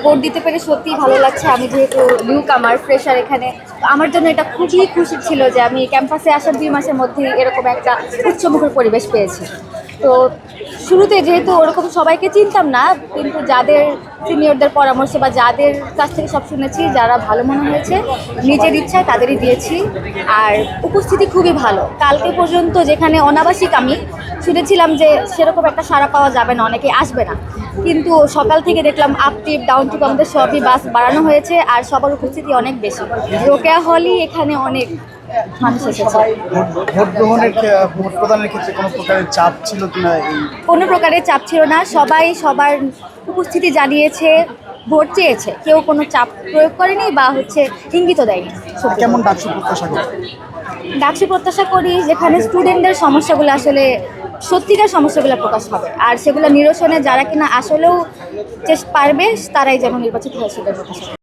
Vote দিতে পেরে সত্যিই ভালো লাগছে। আমি যেহেতু নিউ কামার ফ্রেশার এখানে, তো আমার জন্য এটা খুবই খুশি ছিল যে আমি ক্যাম্পাসে আসার 2 মাসের মধ্যেই এরকম একটা উৎসবমুখর পরিবেশ পেয়েছি। তো শুরুতে যেহেতু ওরকম সবাইকে চিনতাম না, কিন্তু যাদের সিনিয়রদের পরামর্শে বা যাদের কাছ থেকে সব শুনেছি, যারা ভালো মনে হয়েছে নিজের ইচ্ছায় তাদেরই দিয়েছি। আর উপস্থিতি খুবই ভালো। কালকে পর্যন্ত যেখানে অনাবাসিক আমি শুনেছিলাম যে সেরকম একটা সাড়া পাওয়া যাবে না, অনেকে আসবে না, কিন্তু সকাল থেকে দেখলাম আপ টিপ ডাউন টিপ আমাদের সবই বাস বাড়ানো হয়েছে আর সবার উপস্থিতি অনেক বেশি। রোকেয়া হলই এখানে অনেক মানুষ এসেছে। ভোট প্রদানের ক্ষেত্রে কোনো প্রকারের চাপ ছিল কিনা এই? কোনো প্রকারের চাপ ছিল না, সবাই সবার উপস্থিতি জানিয়েছে, ভোট চেয়েছে, কেউ কোনো চাপ প্রয়োগ করেনি বা ইঙ্গিত দেয়নি। কেমন ডাকসু প্রত্যাশা করে? ডাকসু প্রত্যাশা করি যেখানে স্টুডেন্টদের সমস্যাগুলো সত্যিকার সমস্যাগুলো প্রকাশ হবে, আর সেগুলো নিরসনে যারা কিনা আসলেও পারবে তারাই যেন নির্বাচিত হয় সেটার প্রত্যাশা করি।